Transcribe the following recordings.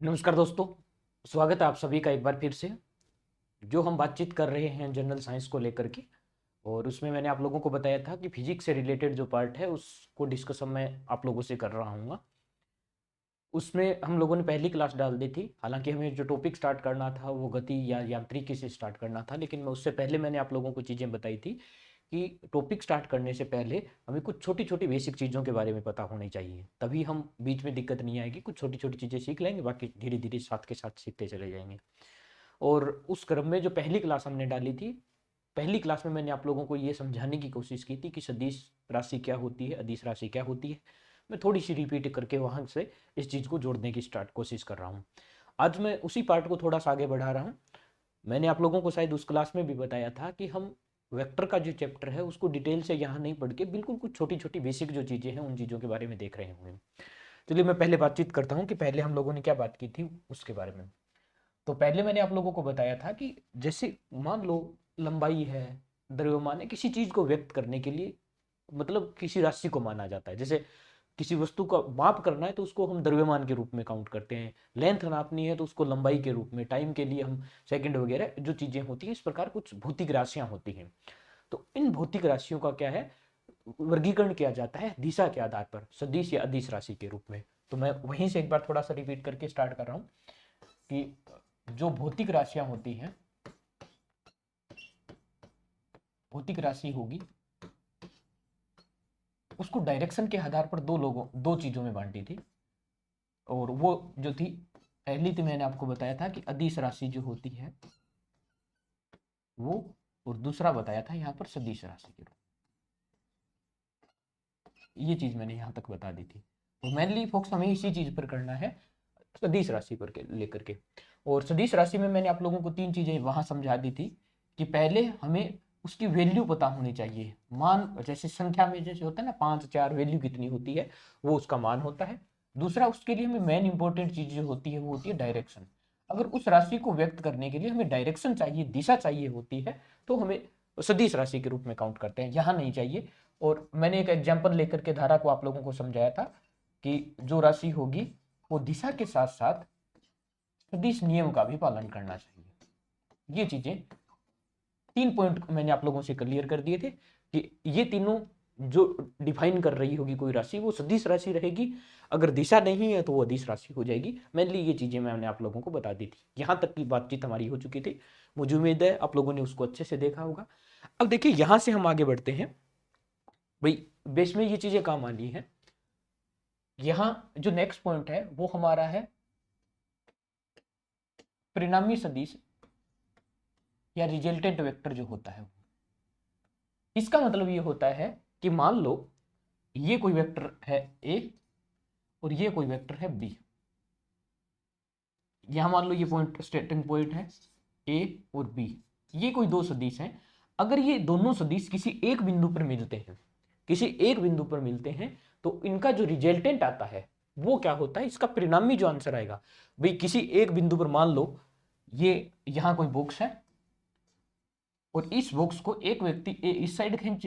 नमस्कार दोस्तों। स्वागत है आप सभी का एक बार फिर से। जो हम बातचीत कर रहे हैं जनरल साइंस को लेकर के, और उसमें मैंने आप लोगों को बताया था कि फिजिक्स से रिलेटेड जो पार्ट है उसको डिस्कशन मैं आप लोगों से कर रहा हूँ। उसमें हम लोगों ने पहली क्लास डाल दी थी। हालांकि हमें जो टॉपिक स्टार्ट करना था वो गति या यांत्रिकी से स्टार्ट करना था, लेकिन मैं उससे पहले मैंने आप लोगों को चीज़ें बताई थी कि टॉपिक स्टार्ट करने से पहले हमें कुछ छोटी छोटी बेसिक चीज़ों के बारे में पता होनी चाहिए, तभी हम बीच में दिक्कत नहीं आएगी। कुछ छोटी छोटी चीज़ें सीख लेंगे, बाकी धीरे धीरे साथ के साथ सीखते चले जाएंगे। और उस क्रम में जो पहली क्लास हमने डाली थी, पहली क्लास में मैंने आप लोगों को ये समझाने की कोशिश की थी कि सदिश राशि क्या होती है, अदिश राशि क्या होती है। मैं थोड़ी सी रिपीट करके वहाँ से इस चीज़ को जोड़ने की स्टार्ट कोशिश कर रहा हूँ। आज मैं उसी पार्ट को थोड़ा सा आगे बढ़ा रहा हूँ। मैंने आप लोगों को शायद उस क्लास में भी बताया था कि हम वेक्टर का जो चैप्टर है उसको डिटेल से यहाँ नहीं पढ़ के बिल्कुल कुछ छोटी छोटी बेसिक जो चीज़ें हैं उन चीज़ों के बारे में देख रहे होंगे। चलिए मैं पहले बातचीत करता हूँ कि पहले हम लोगों ने क्या बात की थी उसके बारे में। तो पहले मैंने आप लोगों को बताया था कि जैसे मान लो लंबाई है, द्रव्यमान है, किसी चीज को व्यक्त करने के लिए मतलब किसी राशि को माना जाता है। जैसे किसी वस्तु का माप करना है तो उसको हम द्रव्यमान के रूप में काउंट करते हैं। लेंथ नापनी है तो उसको लंबाई के रूप में, टाइम के लिए हम सेकंड वगैरह जो चीजें होती हैं, इस प्रकार कुछ भौतिक राशियां होती हैं। तो इन भौतिक राशियों का क्या है, वर्गीकरण किया जाता है दिशा के आधार पर, सदिश या अदिश राशि के रूप में। तो मैं वहीं से एक बार थोड़ा सा रिपीट करके स्टार्ट कर रहा हूँ कि जो भौतिक राशियां होती हैं, भौतिक राशि होगी उसको डायरेक्शन के आधार पर दो चीजों में बांटी थी। और वो जो थी, पहली थी मैंने आपको बताया था कि अदिश राशि जो होती है वो, और दूसरा बताया था यहाँ पर सदिश राशि के रूप। ये चीज मैंने यहाँ तक बता दी थी। तो मेनली फोकस हमें इसी चीज पर करना है, सदिश राशि पर लेकर के। और सदिश राशि में मैंने आप लोगों को तीन चीजें वहां समझा दी थी कि पहले हमें उसकी वैल्यू पता होनी चाहिए। मान जैसे संख्या में जैसे होता है ना 5 4, वैल्यू कितनी होती है वो उसका मान होता है। दूसरा, उसके लिए हमें मेन इंपॉर्टेंट चीज जो होती है वो होती है डायरेक्शन। अगर उस राशि को व्यक्त करने के लिए हमें डायरेक्शन चाहिए, दिशा चाहिए होती है, तो हमें सदिश राशि के रूप में काउंट करते हैं, यहाँ नहीं चाहिए। और मैंने एक एग्जाम्पल लेकर के धारा को आप लोगों को समझाया था कि जो राशि होगी वो दिशा के साथ साथ सदिश नियम का भी पालन करना चाहिए। ये चीजें, तीन पॉइंट मैंने आप लोगों से क्लियर कर दिए थे कि ये तीनों जो डिफाइन कर रही होगी कोई राशि वो सदिश राशि रहेगी। अगर दिशा नहीं है तो वो अदिश राशि हो जाएगी। मेनली ये चीजें मैंने आप लोगों को बता दी थी। यहाँ तक की बातचीत हमारी हो चुकी थी। मुझे उम्मीद है आप लोगों ने उसको अच्छे से देखा होगा। अब देखिए यहां से हम आगे बढ़ते हैं। भाई बेस में ये चीजें काम आनी है। यहाँ जो नेक्स्ट पॉइंट है वो हमारा है परिणामी सदिश या रिजल्टेंट वेक्टर जो होता है। इसका मतलब ये होता है कि मान लो ये कोई वेक्टर है ए और ये कोई वेक्टर है बी। यहां मान लो ये पॉइंट स्टार्टिंग पॉइंट है ए और बी, ये कोई दो सदिश हैं। अगर ये दोनों सदिश किसी एक बिंदु पर मिलते हैं, किसी एक बिंदु पर मिलते हैं, तो इनका जो रिजल्टेंट आता है वो क्या होता है, इसका परिणामी जो आंसर आएगा। भाई किसी एक बिंदु पर मान लो ये यहां कोई बॉक्स है और इस बॉक्स को एक व्यक्ति ए इस साइड खींच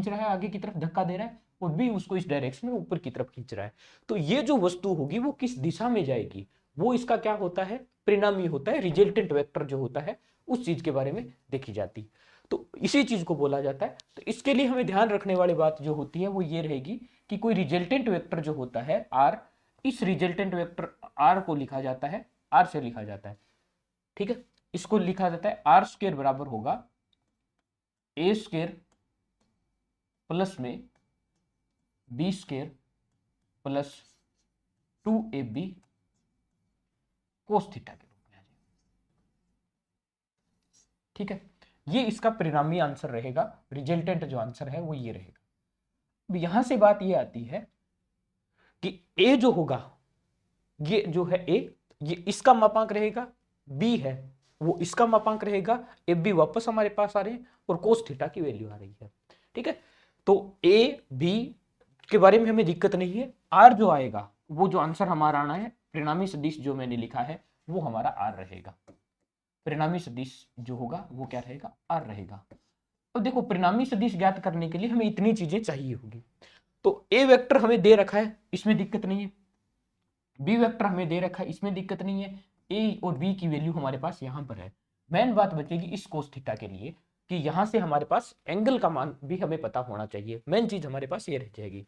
रहा है, आगे की तरफ धक्का दे रहा है, और बी उसको इस डायरेक्शन में ऊपर की तरफ खींच रहा है। तो ये जो वस्तु होगी वो किस दिशा में जाएगी, वो इसका क्या होता है, परिणामी होता है। रिजल्टेंट वेक्टर जो होता है उस चीज के बारे में देखी जाती। तो इसी चीज को बोला जाता है। तो इसके लिए हमें ध्यान रखने वाली बात जो होती है वो ये रहेगी कि कोई रिजल्टेंट वेक्टर जो होता है आर, इस रिजल्टेंट वेक्टर आर को लिखा जाता है, आर से लिखा जाता है, ठीक है। इसको लिखा जाता है आर स्क्वायर बराबर होगा ए स्क्वायर प्लस में b square plus 2ab cos theta के रूप में आ जाएगा, ठीक है। ये इसका परिणामी आंसर रहेगा, रिजल्टेंट जो आंसर है वो ये रहेगा। अब यहां से बात ये आती है कि ए जो होगा, ये जो है ए, ये इसका मापांक रहेगा, बी है वो इसका मापांक रहेगा, ए बी वापस हमारे पास आ रहे हैं और कोस थीटा की वैल्यू आ रही है, ठीक है। तो ए बी के बारे में हमें दिक्कत नहीं है। आर जो आएगा वो जो आंसर हमारा आना है, परिणामी सदिश जो मैंने लिखा है वो हमारा आर रहेगा। परिणामी सदिश जो होगा वो क्या रहेगा, आर रहेगा। तो देखो परिणामी सदिश ज्ञात करने के लिए हमें इतनी चीजें चाहिए होगी। तो ए वेक्टर हमें दे रखा है, इसमें दिक्कत नहीं है। बी वेक्टर हमें दे रखा है, इसमें दिक्कत नहीं है, ए और बी की वैल्यू हमारे पास यहाँ पर है। मेन बात बचेगी इस कोस थीटा के लिए कि यहाँ से हमारे पास एंगल का मान भी हमें पता होना चाहिए, मेन चीज हमारे पास ये रह जाएगी।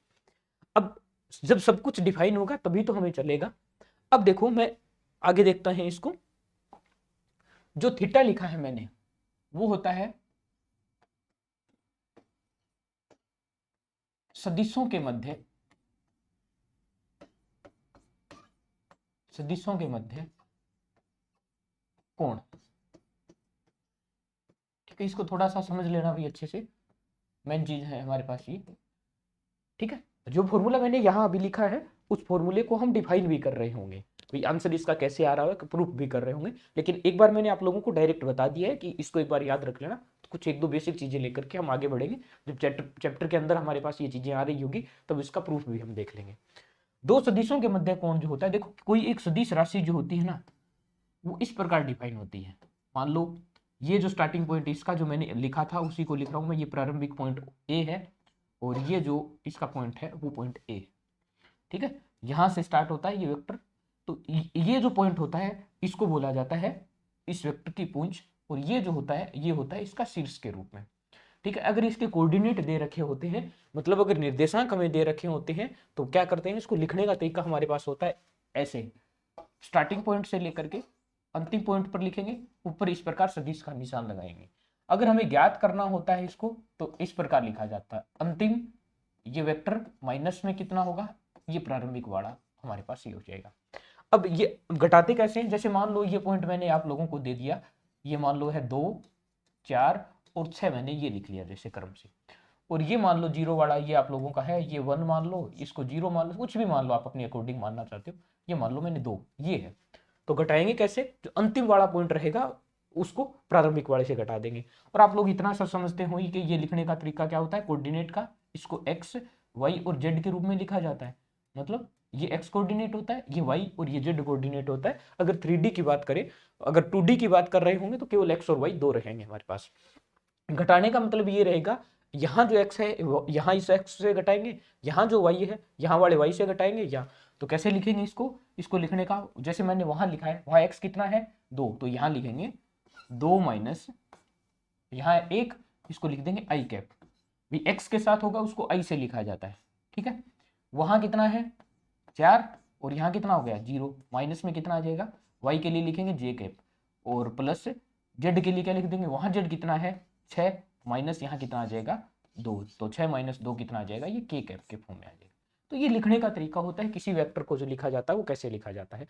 अब जब सब कुछ डिफाइन होगा तभी तो हमें चलेगा। अब देखो मैं आगे देखता है इसको, जो थीटा लिखा है मैंने वो होता है सदिशों के मध्य, सदिशों के मध्य कोण। ठीक है, इसको थोड़ा सा समझ लेना भी अच्छे से, मेन चीज है हमारे पास ये। ठीक है, जो फॉर्मूला मैंने यहाँ अभी लिखा है उस फॉर्मूले को हम डिफाइन भी कर रहे होंगे, भाई आंसर इसका कैसे आ रहा है प्रूफ भी कर रहे होंगे, लेकिन एक बार मैंने आप लोगों को डायरेक्ट बता दिया है कि इसको एक बार याद रख लेना। तो कुछ एक दो बेसिक चीजें लेकर के हम आगे बढ़ेंगे, जब चैप्टर के अंदर हमारे पास ये चीजें आ रही होगी तब इसका प्रूफ भी हम देख लेंगे। दो सदिशों के मध्य कोण जो होता है, देखो कोई एक सदिश राशि जो होती है ना वो इस प्रकार डिफाइन होती है। मान लो ये जो स्टार्टिंग पॉइंट इसका जो मैंने लिखा था उसी को लिख रहा हूं मैं, ये प्रारंभिक पॉइंट ए है और ये जो इसका पॉइंट है वो पॉइंट ए। ठीक है, यहां से स्टार्ट होता है ये वेक्टर, तो ये जो पॉइंट होता है इसको बोला जाता है इस वेक्टर की पुंज, और ये जो होता है ये होता है इसका शीर्ष के रूप में। ठीक है, अगर इसके कोऑर्डिनेट दे रखे होते हैं, मतलब अगर निर्देशांक हमें दे रखे होते हैं तो क्या करते हैं, इसको लिखने का तरीका हमारे पास होता है ऐसे, स्टार्टिंग पॉइंट से लेकर के अंतिम पॉइंट पर लिखेंगे, ऊपर इस प्रकार सदिश का निशान लगाएंगे। अगर हमें ज्ञात करना होता है इसको तो इस प्रकार लिखा जाता है, अंतिम ये वेक्टर माइनस में कितना होगा, ये प्रारंभिक वाला हमारे पास ये हो जाएगा। अब ये घटाते कैसे हैं, जैसे मान लो ये पॉइंट मैंने आप लोगों को दे दिया, ये मान लो है 2 4 और 6 मैंने ये लिख लिया जैसे क्रम से, और ये मान लो 0 वाला ये आप लोगों का है, ये 1 मान लो, इसको 0 मान लो, कुछ भी मान लो आप अपनी अकॉर्डिंग मानना चाहते हो, ये मान लो मैंने 2 ये है। तो घटाएंगे कैसे, जो अंतिम वाला पॉइंट रहेगा उसको प्रारंभिक वाले से घटा देंगे। और आप लोग इतना सा समझते हो कि ये लिखने का तरीका क्या होता है, कोऑर्डिनेट का, इसको एक्स वाई और जेड के रूप में लिखा जाता है, मतलब ये एक्स कोऑर्डिनेट होता है, ये वाई और ये जेड कोऑर्डिनेट होता है। अगर 3D की बात करें, अगर 2D की बात कर रहे होंगे तो केवल एक्स और वाई दो रहेंगे हमारे पास। घटाने का मतलब ये रहेगा, यहाँ जो x है यहाँ इस x से घटाएंगे, यहाँ जो y है यहाँ वाले y से घटाएंगे, या तो कैसे लिखेंगे इसको, इसको लिखने का जैसे मैंने वहां लिखा है, वहां x कितना है 2, तो यहाँ लिखेंगे 2 माइनस यहाँ 1, इसको लिख देंगे i कैप, भी x के साथ होगा उसको i से लिखा जाता है। ठीक है, वहां कितना है 4 और यहाँ कितना हो गया 0, माइनस में कितना आ जाएगा, y के लिए लिखेंगे j कैप और प्लस z के लिए क्या लिख देंगे, वहां z कितना है 6 माइनस यहाँ कितना आ जाएगा 2, तो 6 माइनस 2 कितना आ जाएगा, ये k कैप के फॉर्म में आ जाएगा। तो ये लिखने का तरीका होता है किसी वेक्टर को जो लिखा जाता है वो कैसे लिखा जाता है।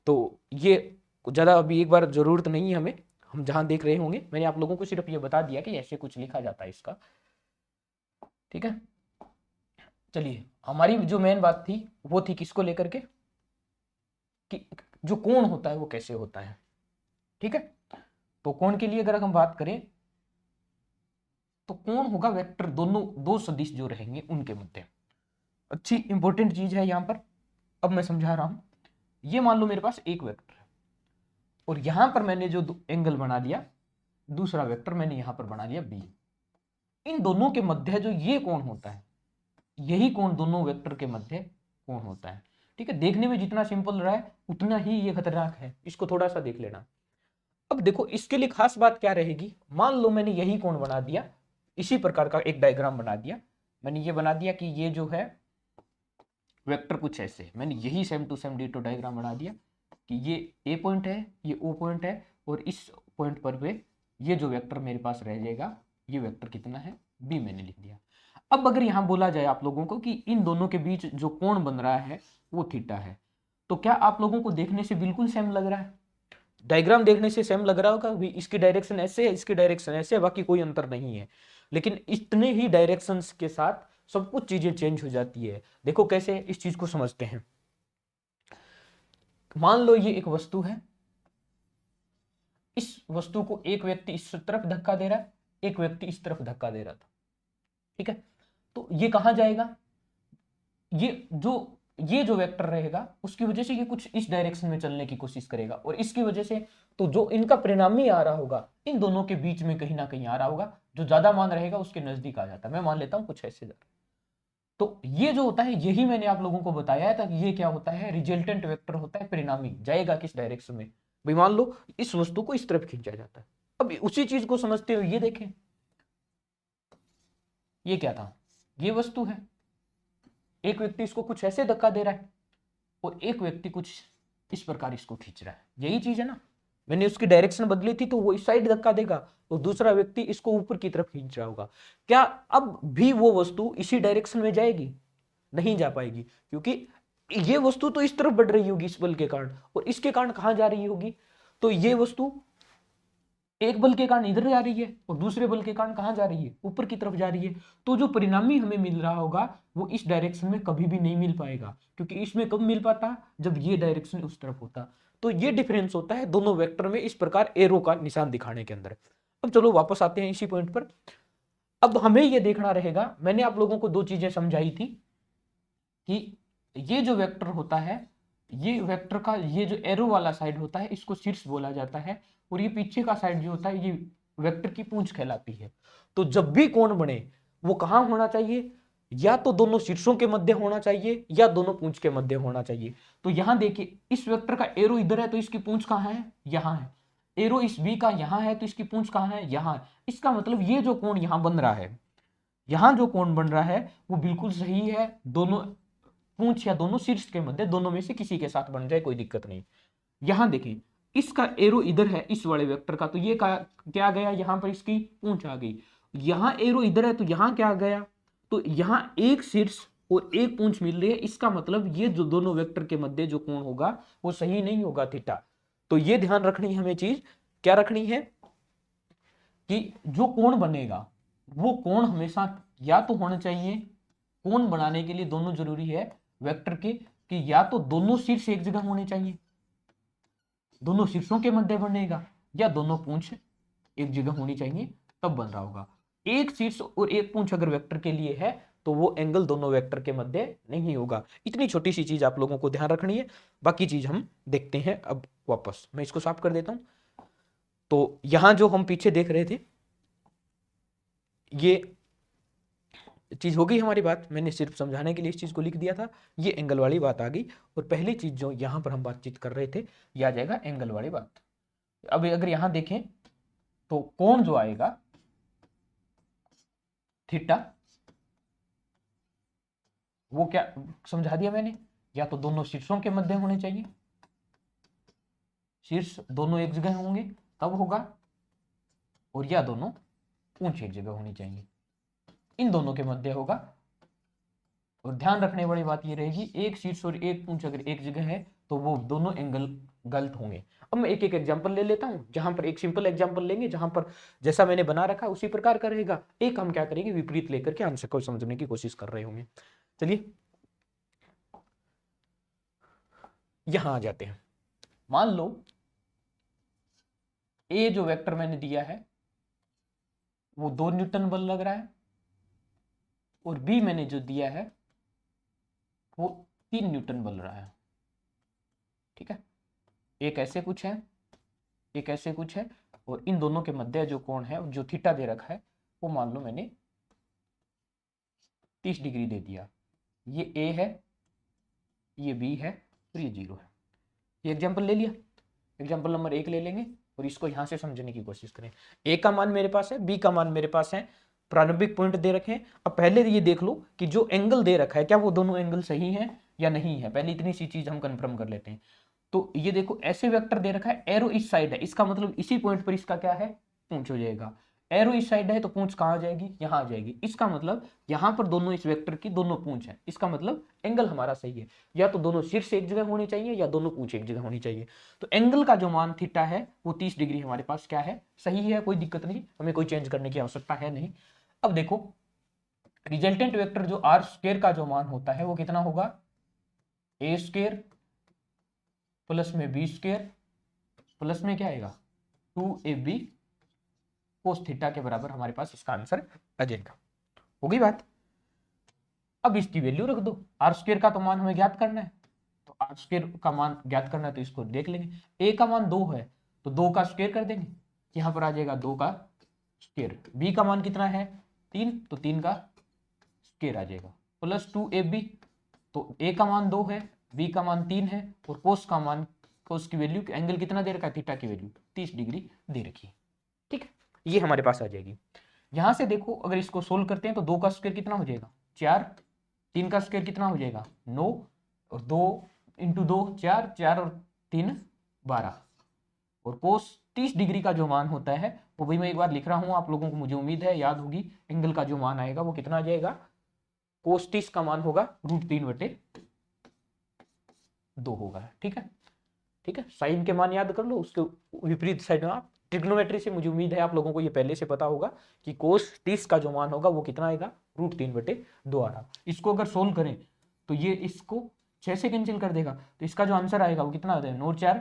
तो ये ज़्यादा अभी एक बार ज़रूरत नहीं है हमें, हम जहाँ देख रहे होंगे, मैंने आप लोगों को सिर्फ ये बता दिया कि ऐसे कुछ लिखा जाता है इसका। ठीक है, चलिए हमारी जो मेन बात थी वो थी किसको लेकर के, कि जो कोण होता है वो कैसे होता है। ठीक है, तो कोण के लिए अगर हम बात करें तो कोण होगा वेक्टर दोनों दो सदिश जो रहेंगे उनके मध्य। अच्छी इंपॉर्टेंट चीज है यहाँ पर, अब मैं समझा रहा हूं। ये मान लो मेरे पास एक वेक्टर है और यहां पर मैंने जो एंगल बना लिया, दूसरा वेक्टर मैंने यहां पर बना लिया बी, इन दोनों के मध्य जो ये कोण होता है, यही कोण दोनों वेक्टर के मध्य कोण होता है। ठीक है, देखने में जितना सिंपल रहा है उतना ही ये खतरनाक है, इसको थोड़ा सा देख लेना। अब देखो इसके लिए खास बात क्या रहेगी, मान लो मैंने यही कोण बना दिया, इसी प्रकार का एक डायग्राम बना दिया, मैंने ये बना दिया कि ये जो है वेक्टर कुछ ऐसे, मैंने यही same to same ditto diagram बना दिया कि ये ए पॉइंट है, ये ओ पॉइंट है, और इस पॉइंट पर पे ये जो वेक्टर मेरे पास रह जाएगा, ये वेक्टर कितना है बी, मैंने लिख दिया। अब अगर यहाँ बोला जाए आप लोगों को कि इन दोनों के बीच जो कोण बन रहा है वो थीटा है, तो क्या आप लोगों को देखने से बिल्कुल सेम लग रहा है, डायग्राम देखने से सेम लग रहा होगा, भी इसकी डायरेक्शन ऐसे है, इसकी डायरेक्शन ऐसे है, बाकी कोई अंतर नहीं है, लेकिन इतने ही डायरेक्शंस के साथ सब कुछ चीजें चेंज हो जाती है। देखो कैसे, इस चीज को समझते हैं। मान लो ये एक वस्तु है, इस वस्तु को एक व्यक्ति इस तरफ धक्का दे रहा है, एक व्यक्ति इस तरफ धक्का दे रहा था। ठीक है, तो ये कहां जाएगा, ये जो वेक्टर रहेगा उसकी वजह से ये कुछ इस डायरेक्शन में चलने की कोशिश करेगा, और इसकी वजह से तो जो इनका परिणामी आ रहा होगा इन दोनों के बीच में कहीं ना कहीं आ रहा होगा, जो ज्यादा मान रहेगा उसके नजदीक आ जाता है। मैं मान लेता हूं कुछ ऐसे तो ये जो होता है यही मैंने आप लोगों को बताया था कि ये क्या होता है, रिजल्टेंट वेक्टर होता है, परिणामी जाएगा किस डायरेक्शन में। भाई मान लो इस वस्तु को इस तरफ खींचा जाता है। अब उसी चीज को समझते हुए ये देखें, ये क्या था, ये वस्तु है, एक व्यक्ति इसको कुछ ऐसे धक्का दे रहा है और एक व्यक्ति कुछ इस प्रकार इसको खींच रहा है, यही चीज है ना। मैंने उसकी डायरेक्शन बदली थी तो वो इस साइड धक्का देगा और दूसरा व्यक्ति इसको ऊपर की तरफ खींच रहा होगा। क्या अब भी वो वस्तु इसी डायरेक्शन में जाएगी? नहीं जा पाएगी, क्योंकि ये वस्तु तो इस तरफ बढ़ रही होगी इस बल के कारण, और इसके कारण कहां जा रही होगी, तो ये वस्तु एक बल के कारण इधर जा रही है और दूसरे बल के कारण कहां जा रही है, ऊपर की तरफ जा रही है। तो जो परिणामी हमें मिल रहा होगा वो इस डायरेक्शन में कभी भी नहीं मिल पाएगा, क्योंकि इसमें कब मिल पाता, जब ये डायरेक्शन उस तरफ होता। तो ये डिफरेंस होता है दोनों वेक्टर में इस प्रकार एरो का निशान दिखाने के अंदर। अब चलो वापस आते हैं इसी पॉइंट पर। अब हमें यह देखना रहेगा, मैंने आप लोगों को दो चीजें समझाई थी कि ये जो वेक्टर होता है, ये वेक्टर का ये जो एरो वाला साइड होता है इसको शीर्ष बोला जाता है, और ये पीछे का साइड जो होता है ये वेक्टर की पूंछ कहलाती है। तो जब भी कोण बने वो कहां होना चाहिए, या तो दोनों शीर्षों के मध्य होना चाहिए या दोनों पूंछ के मध्य होना चाहिए। तो यहां देखिए इस वेक्टर का एरो इधर है तो इसकी पूंछ कहां है, यहां है। एरो इस बी का यहां है तो इसकी पूंछ कहां है, यहां है। इसका मतलब ये जो कोण यहां बन रहा है, यहां जो कोण बन रहा है वो बिल्कुल सही है, दोनों पूंछ या दोनों शीर्ष के मध्य, दोनों में से किसी के साथ बन जाए कोई दिक्कत नहीं। यहां देखें इसका एरो इधर है इस वाले वेक्टर का, तो ये क्या गया, यहां पर इसकी पूंछ आ गई। यहां एरो इधर है तो यहां क्या गया, तो यहां एक शीर्ष और एक पूंछ मिल रही है। इसका मतलब ये जो दोनों वेक्टर के मध्य जो कोण होगा वो सही नहीं होगा, थीटा। तो ये ध्यान रखनी है हमें चीज, क्या रखनी है कि जो कोण बनेगा वो कोण हमेशा या तो होना चाहिए, कोण बनाने के लिए दोनों जरूरी है वेक्टर के, कि या तो दोनों शीर्ष एक जगह होने चाहिए, दोनों शीर्षों के मध्य बनेगा, या दोनों पूंछ एक जगह होनी चाहिए तब बन रहा होगा। एक शीर्ष और एक पूंछ अगर वेक्टर के लिए है तो वो एंगल दोनों वेक्टर के मध्य नहीं होगा। इतनी छोटी सी चीज आप लोगों को ध्यान रखनी है, बाकी चीज हम देखते हैं। अब वापस मैं इसको साफ कर देता हूं। तो यहां जो हम पीछे देख रहे थे ये चीज हो गई हमारी बात, मैंने सिर्फ समझाने के लिए इस चीज को लिख दिया था। ये एंगल वाली बात आ गई, और पहली चीज जो यहां पर हम बातचीत कर रहे थे ये आ जाएगा एंगल वाली बात। अब अगर यहां देखें तो कोण जो आएगा थीटा, वो क्या समझा दिया मैंने, या तो दोनों शीर्षों के मध्य होने चाहिए, शीर्ष दोनों एक जगह होंगे तब होगा, और या दोनों पूंछ एक जगह होनी चाहिए, इन दोनों के मध्य होगा। और ध्यान रखने वाली बात ये रहेगी, एक शीर्ष और एक पूंछ अगर एक जगह है तो वो दोनों एंगल गलत होंगे। अब मैं एक एक एग्जांपल ले लेता हूं, जहां पर एक सिंपल एग्जांपल लेंगे जहां पर जैसा मैंने बना रखा उसी प्रकार का रहेगा, एक हम क्या करेंगे विपरीत लेकर के आंसर को समझने की कोशिश कर रहे होंगे। चलिए यहां आ जाते हैं। मान लो ए जो वेक्टर मैंने दिया है वो 2 न्यूटन बल लग रहा है, और बी मैंने जो दिया है वो 3 न्यूटन बल रहा है। ठीक है, एक ऐसे कुछ है, एक ऐसे कुछ है, और इन दोनों के मध्य जो कोण है जो थीटा दे रखा है वो मान लो मैंने 30 डिग्री दे दिया। ये ए है, ये बी है, और ये 0 है। ये एग्जांपल ले लिया, एग्जांपल नंबर 1 ले लेंगे और इसको यहां से समझने की कोशिश करें। ए का मान मेरे पास है, बी का मान मेरे पास है, प्रारंभिक पॉइंट दे रखे हैं। अब पहले ये देख लो कि जो एंगल दे रखा है क्या वो दोनों एंगल सही है या नहीं है, पहले इतनी सी चीज हम कंफर्म कर लेते हैं। तो ये देखो ऐसे वेक्टर दे रखा है, एरो इस साइड है, इसका मतलब इसी पॉइंट पर इसका क्या है, पूंछ हो जाएगा। एरो इस साइड है तो पूंछ कहां आ जाएगी, यहां आ जाएगी। इसका मतलब यहां पर दोनों इस वेक्टर की दोनों पूंछ है, इसका मतलब एंगल हमारा सही है। या तो दोनों शीर्ष एक जगह होनी चाहिए या दोनों पूंछ एक जगह होनी चाहिए। तो एंगल का जो मान थीटा है वो 30 डिग्री हमारे पास क्या है, सही है, कोई दिक्कत नहीं, हमें कोई चेंज करने की आवश्यकता है नहीं। अब देखो रिजल्टेंट वेक्टर जो आर स्क्वायर का जो मान होता है वो कितना होगा, ए स्क्वायर प्लस में बी स्क्वायर प्लस में क्या आएगा 2ab कोस थीटा के बराबर हमारे पास इसका आंसर आ जाएगा। हो गई बात। अब इसकी वैल्यू रख दो, आर स्क्वायर का तो मान हमें ज्ञात करना है, तो आर स्क्वायर का मान ज्ञात करना है तो इसको देख लेंगे। ए का मान 2 है तो 2 का स्क्वायर कर देंगे, यहां पर आ जाएगा 2 का स्क्वायर। बी का मान कितना है 3, तो 3 का स्क्वायर आ जाएगा प्लस 2ab, तो a का मान 2 है, b का मान 3 है और कोस की वैल्यू एंगल कितना दे रखा है, थीटा की वैल्यू 30 डिग्री दे रखी है। ठीक है, ये हमारे पास आ जाएगी। यहां से देखो अगर इसको सोल्व करते हैं तो 2 का स्क्वायर कितना हो जाएगा 4, 3 का स्क्वायर कितना हो जाएगा 9 और 2 इंटू 2 4, 4 और 3 12 और कोस 30 डिग्री का जो मान होता है वो भी मैं एक बार लिख रहा हूं आप लोगों को, मुझे उम्मीद है याद होगी। एंगल का जो मान आएगा वो कितना आ जाएगा, कोस 30 का मान होगा √3/2 होगा। ठीक है, ठीक है, साइन के मान याद कर लो, उसके विपरीत साइड में आप ट्रिग्नोमेट्री से मुझे उम्मीद है आप लोगों को ये पहले से पता होगा कि कोस 30 का जो मान होगा वो कितना आएगा √3/2 आ रहा। इसको अगर सोल्व करें तो ये इसको 6 से कैंसिल कर देगा, तो इसका जो आंसर आएगा वो कितना होता है 9 4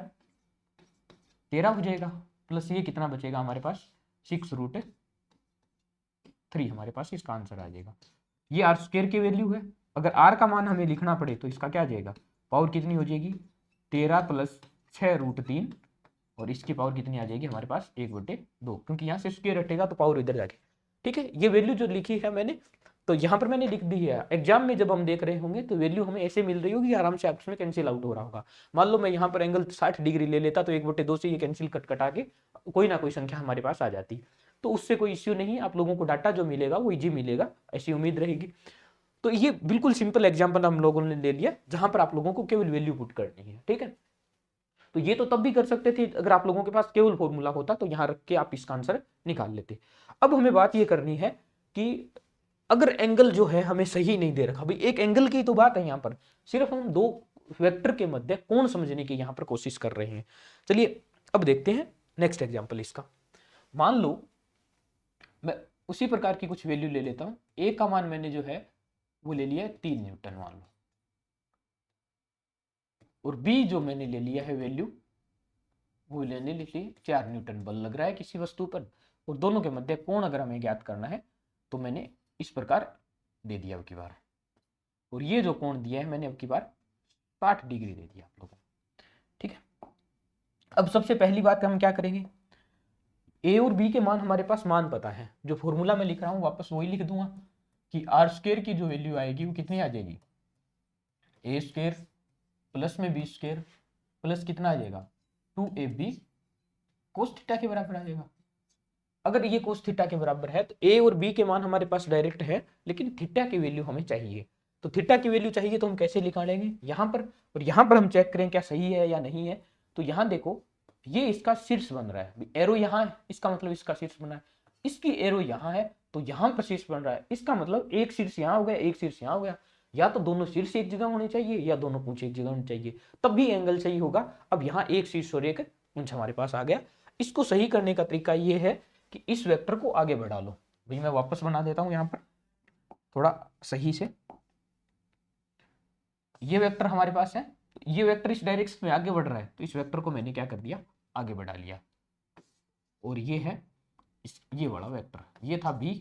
13 हो जाएगा, प्लस ये कितना बचेगा हमारे पास 6√3 हमारे पास इसका आंसर आ जाएगा। ये आर स्क्वायर की वैल्यू है। अगर आर का मान हमें लिखना पड़े तो इसका क्या आ जाएगा, पावर कितनी हो जाएगी 13 प्लस 6√3 और इसकी पावर कितनी आ जाएगी हमारे पास 1/2, क्योंकि यहाँ से स्क्वायर हटेगा तो पावर इधर जाके। ठीक है, ये वैल्यू जो लिखी है मैंने तो यहाँ पर मैंने लिख दी है। एग्जाम में जब हम देख रहे होंगे तो वैल्यू हमें ऐसे मिल रही होगी, आराम से आपस में कैंसिल आउट हो रहा होगा। मान लो मैं यहाँ पर एंगल 60 डिग्री ले लेता तो 1/2 से ये कैंसिल कटा के कोई ना कोई संख्या हमारे पास आ जाती, तो उससे कोई इश्यू नहीं, आप लोगों को डाटा जो मिलेगा वो इजी मिलेगा, ऐसी उम्मीद रहेगी। तो ये बिल्कुल सिंपल एग्जाम्पल हम लोगों ने ले लिया जहां पर आप लोगों को केवल वैल्यू पुट करनी है। ठीक है, तो ये तो तब भी कर सकते थे अगर आप लोगों के पास केवल फॉर्मूला होता, तो यहां रख के आप इसका आंसर निकाल लेते। अब हमें बात ये करनी है कि अगर एंगल जो है हमें सही नहीं दे रखा, भाई एक एंगल की तो बात है, यहां पर सिर्फ हम दो वेक्टर के मध्य कोण समझने की यहां पर कोशिश कर रहे हैं। चलिए अब देखते हैं नेक्स्ट एग्जाम्पल इसका। मान लो मैं उसी प्रकार की कुछ वैल्यू ले लेता हूं, ए का मान मैंने जो है वो ले लिया 3 न्यूटन मान लो, और बी जो मैंने ले लिया है वैल्यू वो लेने लीजिए 4 न्यूटन बल लग रहा है किसी वस्तु पर, और दोनों के मध्य कोण अगर हमें ज्ञात करना है तो मैंने इस प्रकार दे दिया अब की बार, और ये जो कोण दिया है मैंने अब की बार 60 डिग्री दे दिया आप लोगों को। ठीक है, अब सबसे पहली बात हम क्या करेंगे, ए और बी के मान हमारे पास मान पता है, जो फॉर्मूला मैं लिख रहा हूं वापस वही लिख दूंगा कि आर स्क्वायर की जो वैल्यू आएगी वो कितनी आ जाएगी, ए स्क्वायर प्लस में बी स्क्वायर प्लस कितना आ जाएगा 2ab कोस थीटा के बराबर आ जाएगा। अगर ये कोस थीटा के बराबर है तो ए और बी के मान हमारे पास डायरेक्ट है, लेकिन थीटा की वैल्यू हमें चाहिए, तो थीटा की वैल्यू चाहिए तो हम कैसे निकालेंगे यहाँ पर, और यहाँ पर हम चेक करें क्या सही है या नहीं है। तो यहाँ देखो ये इसका शीर्ष बन रहा है, एरो यहाँ है इसका मतलब इसका शीर्ष बना है, इसकी एरो यहाँ है तो यहाँ पर शीर्ष बन रहा है, इसका मतलब एक शीर्ष यहाँ हो गया एक शीर्ष यहाँ हो गया, या तो दोनों शीर्ष एक जगह होने चाहिए या दोनों पूंछ एक जगह होनी चाहिए, तब भी एंगल सही होगा। अब यहाँ एक शीर्ष और एक पूंछ हमारे पास आ गया। इसको सही करने का तरीका ये है कि इस वेक्टर को आगे बढ़ा लो। भाई मैं वापस बना देता हूं यहाँ पर थोड़ा सही से, ये वेक्टर हमारे पास है, ये वेक्टर इस डायरेक्शन में आगे बढ़ रहा है, तो इस वेक्टर को मैंने क्या कर दिया आगे बढ़ा लिया, और ये है ये वाला वेक्टर, ये था बी,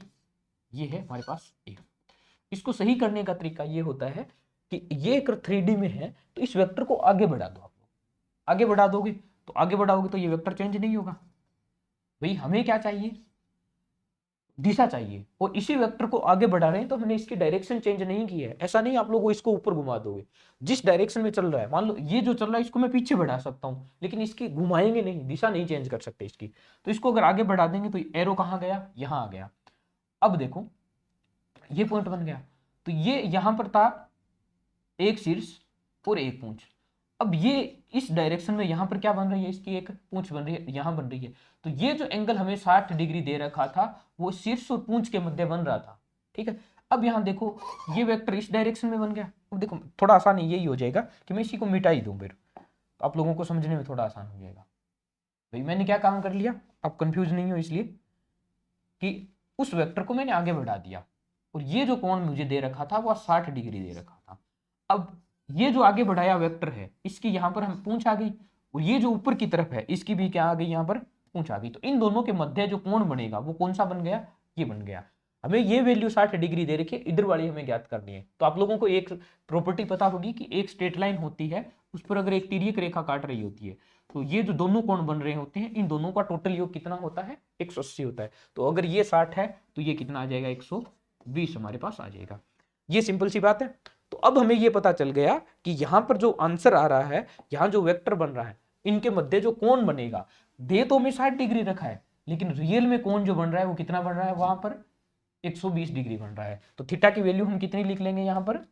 ये है हमारे पास ए। इसको सही करने का तरीका ये होता है कि ये अगर 3D में है तो इस वेक्टर को आगे बढ़ा दो, आप आगे बढ़ा दोगे तो आगे बढ़ाओगे तो ये वेक्टर चेंज नहीं होगा। भाई हमें क्या चाहिए, दिशा चाहिए, और इसी वेक्टर को आगे बढ़ा रहे हैं तो हमने इसकी डायरेक्शन चेंज नहीं की है। ऐसा नहीं आप लोगों इसको ऊपर घुमा दोगे, जिस डायरेक्शन में चल रहा है, मान लो ये जो चल रहा है इसको मैं पीछे बढ़ा सकता हूं, लेकिन इसकी घुमाएंगे नहीं, दिशा नहीं चेंज कर सकते इसकी। तो इसको अगर आगे बढ़ा देंगे तो एरो कहां गया, यहां आ गया। अब देखो ये पॉइंट बन गया, तो ये यहां पर था एक शीर्ष और एक पूंछ। अब ये इस डायरेक्शन में यहां पर क्या बन रही है, इसकी एक पूंछ बन रही है, यहां बन रही है, तो ये जो एंगल हमें 60 डिग्री दे रखा था वो शीर्ष और पूंछ के मध्य बन रहा था। ठीक है, अब यहां देखो ये वेक्टर इस डायरेक्शन में बन गया। अब देखो थोड़ा आसान यही हो जाएगा कि मैं इसी को मिटा ही दूं, फिर आप लोगों को समझने में थोड़ा आसान हो जाएगा। भाई मैंने क्या काम कर लिया, आप कंफ्यूज नहीं हो, इसलिए कि उस वेक्टर को मैंने आगे बढ़ा दिया, और ये जो कोण मुझे दे रखा था वो 60 डिग्री दे रखा था। अब ये जो आगे बढ़ाया वेक्टर है इसकी यहाँ पर हम पूंछ आ गई, और ये जो ऊपर की तरफ है इसकी भी क्या आ गई, यहाँ पर पूंछ आ गई, तो इन दोनों के मध्य जो कोण बनेगा वो कौन सा बन गया, ये बन गया। हमें ये वैल्यू 60 डिग्री दे रखी है, इधर वाली हमें ज्ञात करनी है। तो आप लोगों को एक प्रॉपर्टी पता होगी कि एक स्ट्रेट लाइन होती है, उस पर अगर एक तिर्यक रेखा काट रही होती है तो ये जो दोनों कोण बन रहे होते हैं इन दोनों का टोटल योग कितना होता है 180 होता है। तो अगर ये 60 है तो ये कितना आ जाएगा 120 हमारे पास आ जाएगा। ये सिंपल सी बात है। तो अब हमें ये पता चल गया कि यहाँ पर जो आंसर आ रहा है, यहाँ जो वेक्टर बन रहा है, इनके मध्य जो कोण बनेगा, दे तो हमें 60 डिग्री रखा है, लेकिन रियल में कोण जो बन रहा है वो कितना बन रहा है, वहां पर 120 डिग्री बन रहा है। तो थीटा की वैल्यू हम कितनी लिख लेंगे, यहाँ पर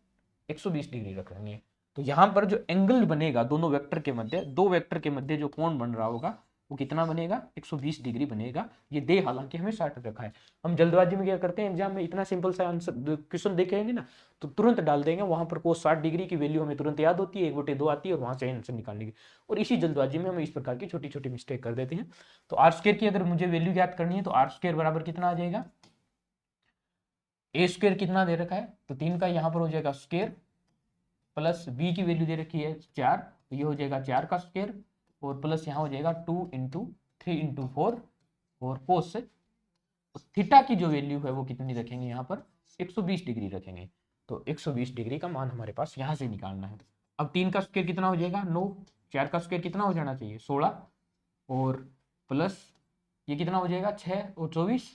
120 डिग्री रख लेंगे। तो यहाँ पर जो एंगल बनेगा दोनों वेक्टर के मध्य, दो वेक्टर के मध्य जो कोण बन रहा होगा वो कितना बनेगा, 120 डिग्री बनेगा। ये दे हालांकि हमें 60 रखा है। हम जल्दबाजी में क्या करते हैं, एग्जाम में इतना सिंपल सा आंसर क्वेश्चन देखेंगे ना तो तुरंत डाल देंगे, वहां पर कोस 60 डिग्री की वैल्यू हमें तुरंत याद होती है, 1/2 आती है और वहां से आंसर निकालने की, और इसी जल्दबाजी में हम इस प्रकार की छोटी छोटी मिस्टेक कर देते हैं। तो आर स्क्वायर की अगर मुझे वैल्यू याद करनी है तो आर स्क्वायर बराबर कितना आ जाएगा, ए स्क्वायर कितना दे रखा है, तो 3 का यहाँ पर हो जाएगा स्क्वायर, प्लस बी की वैल्यू दे रखी है 4, तो ये हो जाएगा 4 का स्क्वायर, और प्लस यहाँ हो जाएगा 2 इंटू 3 इंटू 4, और कोस थीटा की जो वैल्यू है वो कितनी रखेंगे, यहाँ पर 120 डिग्री रखेंगे। तो 120 डिग्री का मान हमारे पास यहाँ से निकालना है। अब 3 का स्क्वायर कितना हो जाएगा 9, 4 का स्क्वायर कितना हो जाना चाहिए 16, और प्लस ये कितना हो जाएगा 6 और 24,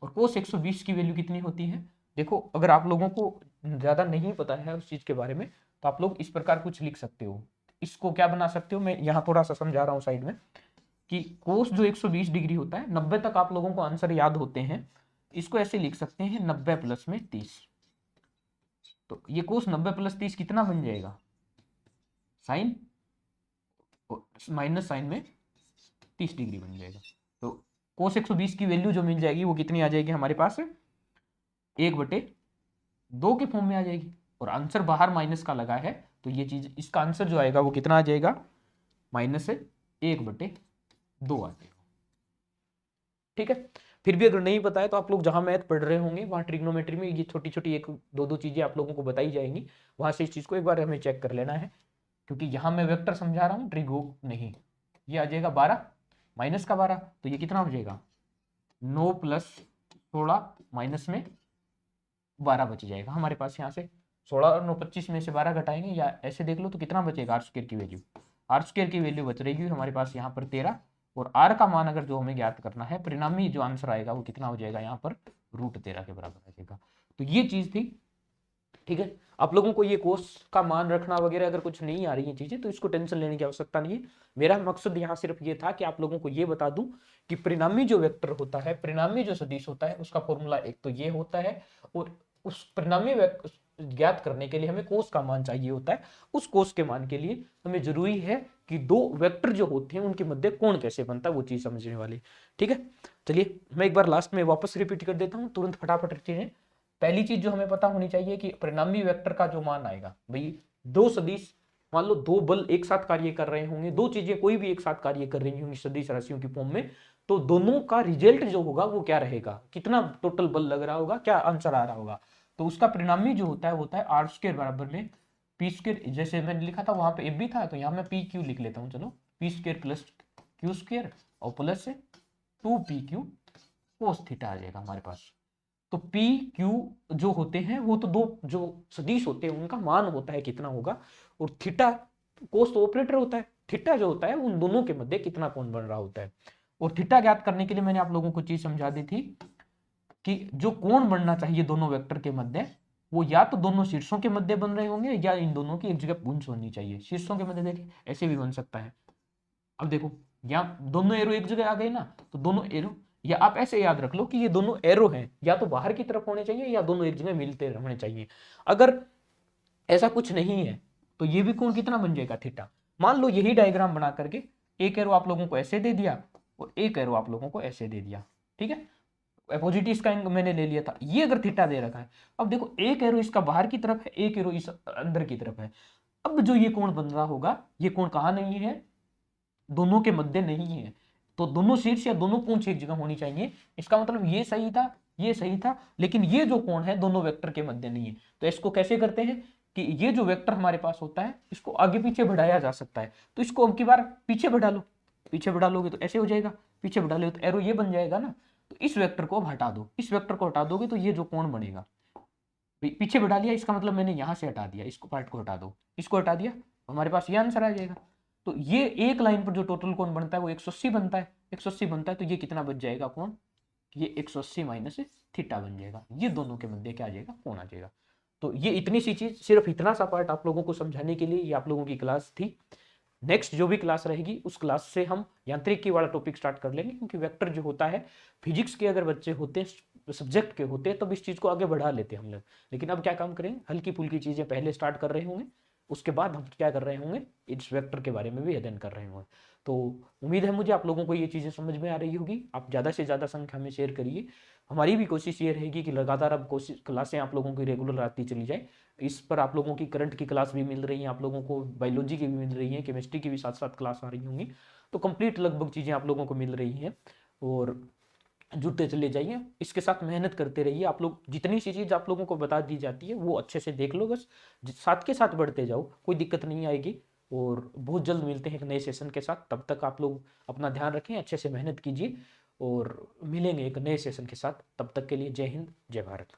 और कोस 120 की वैल्यू कितनी होती है। देखो अगर आप लोगों को ज़्यादा नहीं पता है उस चीज़ के बारे में तो आप लोग इस प्रकार कुछ लिख सकते हो। इसको क्या बना सकते हो, मैं यहाँ थोड़ा सा समझा रहा हूँ साइड में, कि कोस जो 120 डिग्री होता है, 90 तक आप लोगों को आंसर याद होते हैं, इसको ऐसे लिख सकते हैं 90 प्लस में 30। तो ये कोस 90 प्लस 30 कितना बन जाएगा, साइन माइनस साइन में 30 डिग्री बन जाएगा। तो कोस 120 की वैल्यू जो मिल जाएगी वो कितनी आ जाएगी हमारे पास, 1/2 के फॉर्म में आ जाएगी, और आंसर बाहर माइनस का लगा है, तो ये चीज इसका आंसर जो आएगा वो कितना आ जाएगा, -1/2 आ जाएगा। ठीक है। फिर भी अगर नहीं पता है तो आप लोग जहां मैथ पढ़ रहे होंगे वहां ट्रिग्नोमेट्री में ये छोटी छोटी 1-2 चीजें आप लोगों को बताई जाएंगी, वहां से इस चीज को एक बार हमें चेक कर लेना है, क्योंकि यहाँ मैं वेक्टर समझा रहा हूँ, ट्रिगो नहीं। ये आ जाएगा 12 माइनस का 12, तो ये कितना हो जाएगा 9 प्लस 16 माइनस में 12 बच जाएगा हमारे पास। यहाँ से 16 और 9 25 में से 12 घटाएंगे, या ऐसे देख लो तो कितना बचेगा, आर स्क्वायर की वैल्यू, आर स्क्वायर की वैल्यू बच रही है हमारे पास यहाँ पर 13, और आर का मान अगर जो हमें ज्ञात करना है, परिणामी जो आंसर आएगा वो कितना हो जाएगा यहाँ पर √13 के बराबर आ जाएगा। तो ये चीज थी। ठीक है, आप लोगों को ये कोस का मान रखना वगैरह अगर कुछ नहीं आ रही है चीजें तो इसको टेंशन लेने की आवश्यकता नहीं है। मेरा मकसद यहाँ सिर्फ ये था कि आप लोगों को ये बता दूं कि परिणामी जो वेक्टर होता है, परिणामी जो सदिश होता है, उसका फॉर्मूला एक तो ये होता है, और उस परिणामी ज्ञात करने के लिए हमें कोस का मान चाहिए होता है। उस कोस के मान के लिए हमें जरूरी है कि दो वेक्टर जो होते हैं उनके मध्य कोण कैसे बनता है, वो चीज समझने वाली। ठीक है, चलिए मैं एक बार लास्ट में वापस रिपीट कर देता हूँ, तुरंत फटाफट चीजें। पहली चीज जो हमें पता होनी चाहिए कि परिणामी वेक्टर का जो मान आएगा, भाई दो सदिश, मान लो दो बल एक साथ कार्य कर रहे होंगे, दो चीजें कोई भी एक साथ कार्य कर रही होंगी सदिश राशियों की फॉर्म में, तो दोनों का रिजल्ट जो होगा वो क्या रहेगा, कितना टोटल बल लग रहा होगा, क्या आंसर आ रहा होगा। तो उसका परिणामी जो होता है आर स्क्वायर बराबर में पी स्क्वायर, जैसे मैंने लिखा था वहां पे एफ भी था, तो यहाँ मैं पी क्यू लिख लेता हूँ, चलो P square plus Q square और प्लस 2pq कोस थीटा आ जाएगा हमारे पास। तो पी क्यू जो होते हैं वो तो दो जो सदिश होते हैं उनका मान होता है कितना होगा, और थीटा कोस तो ऑपरेटर होता है, थीटा जो होता है उन दोनों के मध्य कितना कोण बन रहा होता है। और थीटा ज्ञात करने के लिए मैंने आप लोगों को चीज समझा दी थी कि जो कोण बनना चाहिए दोनों वेक्टर के मध्य, वो या तो दोनों शीर्षों के मध्य बन रहे होंगे या इन दोनों की एक जगह पुंज होनी चाहिए। शीर्षों के मध्य देखिए ऐसे भी बन सकता है। अब देखो यहाँ दोनों एरो एक जगह आ गए ना, तो दोनों एरो, या आप ऐसे याद रख लो कि ये दोनों एरो हैं, या तो बाहर की तरफ होने चाहिए या दोनों एक जगह मिलते होने चाहिए। अगर ऐसा कुछ नहीं है तो ये भी कोण कितना बन जाएगा थीटा। मान लो यही डायग्राम बना करके एक एरो आप लोगों को ऐसे दे दिया और एक एरो आप लोगों को ऐसे दे दिया, ठीक है, अपोजिट इसका मैंने ले लिया था, ये अगर थीटा दे रखा है। अब देखो एक एरो इसका बाहर की तरफ है, एक एरो इस अंदर की तरफ है। अब जो ये कोण बन रहा होगा, ये कोण कहाँ नहीं है, दोनों के मध्य नहीं है, तो दोनों शीर्ष या दोनों पूंछ एक जगह होनी चाहिए। इसका मतलब ये सही था, ये सही था, लेकिन ये जो कोण है दोनों वेक्टर के मध्य नहीं है। तो इसको कैसे करते हैं कि ये जो वेक्टर हमारे पास होता है इसको आगे पीछे बढ़ाया जा सकता है। तो इसको अब की बार पीछे बढ़ा लो, पीछे बढ़ा लोगे तो ऐसे हो जाएगा, पीछे बढ़ा लोगे तो एरो ये बन जाएगा ना। तो इस वेक्टर को हटा दो, इस वेक्टर को हटा दोगे तो ये जो कोण बनेगा, पीछे बढ़ा लिया इसका मतलब मैंने यहां से हटा दिया, इसको पार्ट को हटा दो, इसको हटा दिया, हमारे पास ये आंसर आ जाएगा। तो ये एक लाइन पर जो टोटल कोण बनता है वो 180 बनता है, 180 बनता है, तो ये कितना बच जाएगा कोण, ये 180 माइनस थीटा बन जाएगा। ये दोनों के मध्य क्या आ जाएगा, कोण आ जाएगा। तो ये इतनी सी चीज़, सिर्फ इतना सा पार्ट आप लोगों को समझाने के लिए ये आप लोगों की क्लास थी। नेक्स्ट जो भी क्लास रहेगी उस क्लास से हम यांत्रिकी वाला टॉपिक स्टार्ट कर लेंगे, क्योंकि वेक्टर जो होता है, फिजिक्स के अगर बच्चे होते हैं, सब्जेक्ट के होते हैं, तब इस चीज़ को आगे बढ़ा लेते हैं हम लोग। लेकिन अब क्या काम करेंगे, हल्की फुल्की चीज़ें पहले स्टार्ट कर रहे होंगे, उसके बाद हम क्या कर रहे होंगे, इस वेक्टर के बारे में भी अध्ययन कर रहे होंगे। तो उम्मीद है मुझे आप लोगों को ये चीज़ें समझ में आ रही होगी। आप ज़्यादा से ज़्यादा संख्या में शेयर करिए। हमारी भी कोशिश ये रहेगी कि लगातार अब कोशिश क्लासें आप लोगों की रेगुलर आती चली जाए। इस पर आप लोगों की करंट की क्लास भी मिल रही है, आप लोगों को बायोलॉजी की भी मिल रही है, केमिस्ट्री की भी साथ साथ क्लास आ रही होंगी। तो कंप्लीट लगभग चीज़ें आप लोगों को मिल रही हैं, और जुड़ते चले जाइए, इसके साथ मेहनत करते रहिए। आप लोग जितनी सी चीज़ आप लोगों को बता दी जाती है वो अच्छे से देख लो, बस साथ के साथ बढ़ते जाओ, कोई दिक्कत नहीं आएगी। और बहुत जल्द मिलते हैं एक नए सेशन के साथ। तब तक आप लोग अपना ध्यान रखें, अच्छे से मेहनत कीजिए, और मिलेंगे एक नए सेशन के साथ। तब तक के लिए जय हिंद, जय भारत।